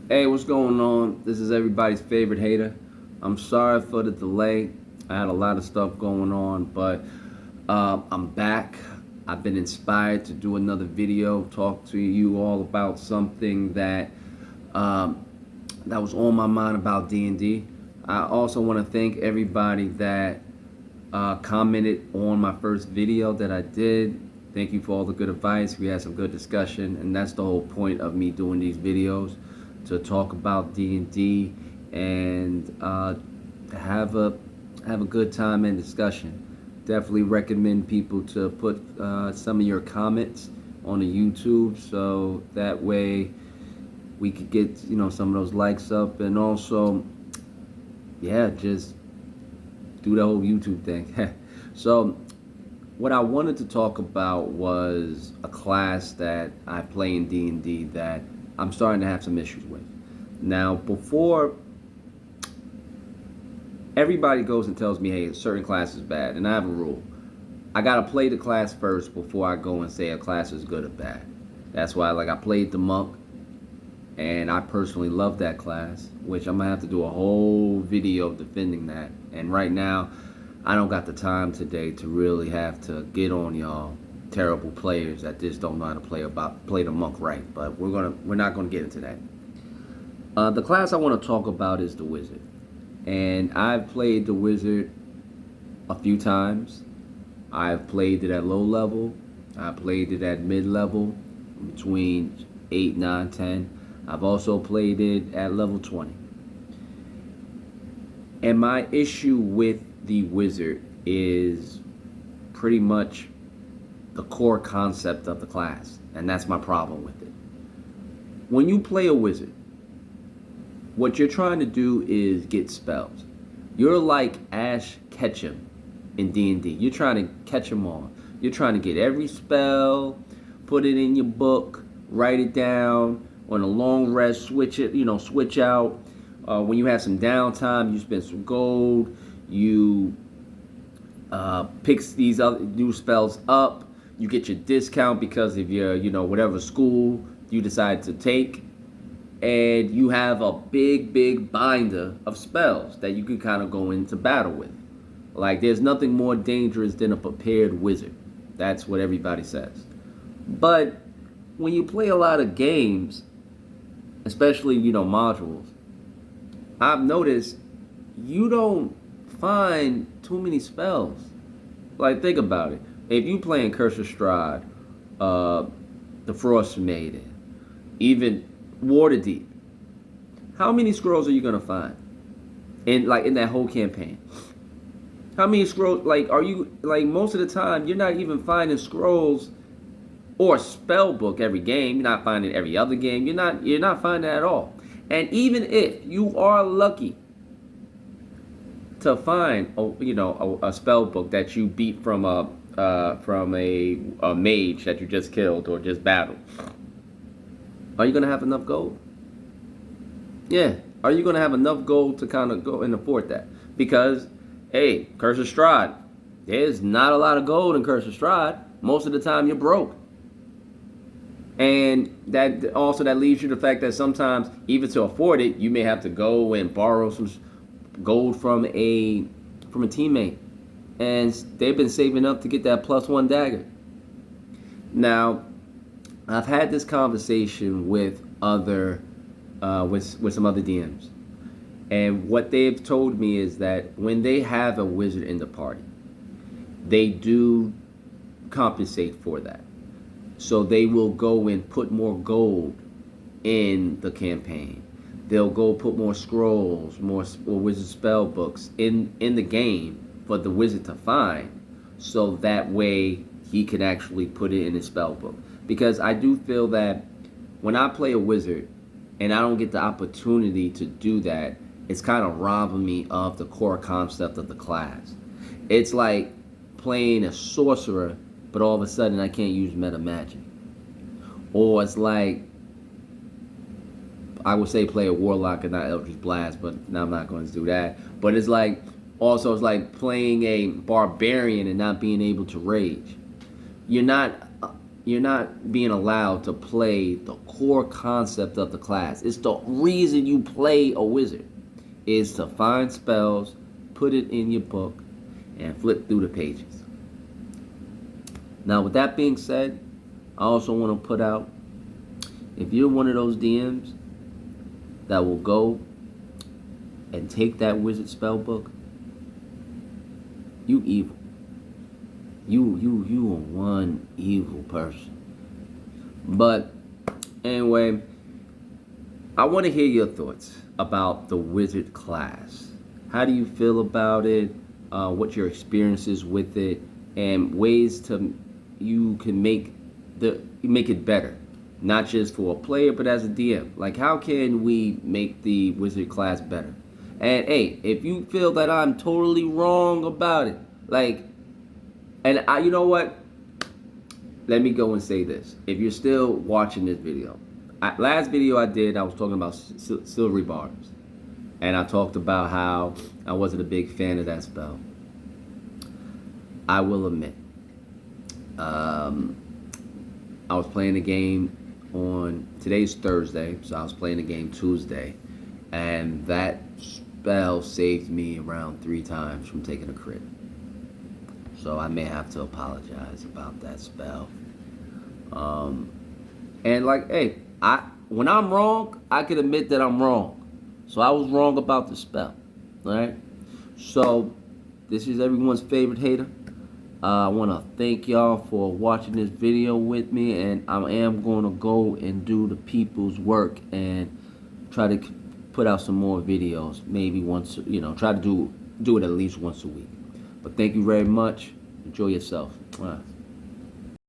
Hey, what's going on? This is everybody's favorite hater. I'm sorry for the delay. I had a lot of stuff going on, but I'm back. I've been inspired to do another video, talk to you all about something um, that was on my mind about D&D. I also want to thank everybody that commented on my first video that I did. Thank you for all the good advice. We had some good discussion, and that's the whole point of me doing these videos, to talk about D&D and have a have a good time and discussion. Definitely recommend people to put some of your comments on the YouTube, so that way we could get some of those likes up, and also yeah, just do the whole YouTube thing. So what I wanted to talk about was a class that I play in D&D that I'm starting to have some issues with. Now, before everybody goes and tells me, hey, a certain class is bad, and I have a rule. I gotta play the class first before I go and say a class is good or bad. That's why, like, I played the monk, and I personally love that class, which I'm gonna have to do a whole video defending that. And right now, I don't got the time today to really have to get on y'all terrible players that just don't know how to play the monk right. But we're not gonna get into that. The class I want to talk about is the wizard, and I've played the wizard a few times. I've played it at low level. I played it at mid level, between 8, 9, 10. I've also played it at level 20. And my issue with the wizard is pretty much the core concept of the class, and that's my problem with it. When you play a wizard, what you're trying to do is get spells. You're like Ash Ketchum in D&D. You're trying to catch them all. You're trying to get every spell, put it in your book, write it down. On a long rest, switch out. When you have some downtime, you spend some gold. You pick these other new spells up. You get your discount because of your, whatever school you decide to take. And you have a big binder of spells that you can kind of go into battle with. Like, there's nothing more dangerous than a prepared wizard. That's what everybody says. But when you play a lot of games, especially, modules, I've noticed you don't find too many spells. Like, think about it. If you playing Curse of Strahd, the Frost Maiden, even Waterdeep, how many scrolls are you gonna find in that whole campaign? How many scrolls? Like, are you, like, most of the time you're not even finding scrolls or a spell book every game. You're not finding every other game. You're not finding that at all. And even if you are lucky to find a spell book that you beat from a mage that you just killed or just battled, are you gonna have enough gold? Yeah. Are you gonna have enough gold to kind of go and afford that? Because, hey, Curse of Strahd, there's not a lot of gold in Curse of Strahd. Most of the time you're broke. And that leaves you the fact that sometimes, even to afford it, you may have to go and borrow some gold from a teammate, and they've been saving up to get that +1 dagger. Now, I've had this conversation with with some other DMs, and what they've told me is that when they have a wizard in the party, they do compensate for that. So they will go and put more gold in the campaign. They'll go put more scrolls, more wizard spell books in the game for the wizard to find, so that way he can actually put it in his spell book. Because I do feel that when I play a wizard and I don't get the opportunity to do that, it's kind of robbing me of the core concept of the class. It's like playing a sorcerer, but all of a sudden I can't use meta magic. Or it's like, I would say play a warlock and not Eldritch Blast, but now I'm not going to do that. But it's like playing a barbarian and not being able to rage. You're not you're not being allowed to play the core concept of the class. It's the reason you play a wizard is to find spells, put it in your book, and flip through the pages. Now, with that being said, I also want to put out, if you're one of those DMs that will go and take that wizard spell book, you evil. You are one evil person. But anyway, I want to hear your thoughts about the wizard class. How do you feel about it? What's your experiences with it, and ways to you can make it better, not just for a player but as a DM. Like, how can we make the wizard class better? And hey, if you feel that I'm totally wrong about it, like, and you know what? Let me go and say this. If you're still watching this video, last video I did, I was talking about silvery barbs, and I talked about how I wasn't a big fan of that spell. I will admit, I was playing a game on, today's Thursday, so I was playing a game Tuesday, and that spell saved me around 3 times from taking a crit. So I may have to apologize about that spell. And like, hey, when I'm wrong, I can admit that I'm wrong. So I was wrong about the spell. Alright? So this is everyone's favorite hater. I want to thank y'all for watching this video with me, and I am going to go and do the people's work and try to put out some more videos, maybe once, try to do it at least once a week. But thank you very much. Enjoy yourself.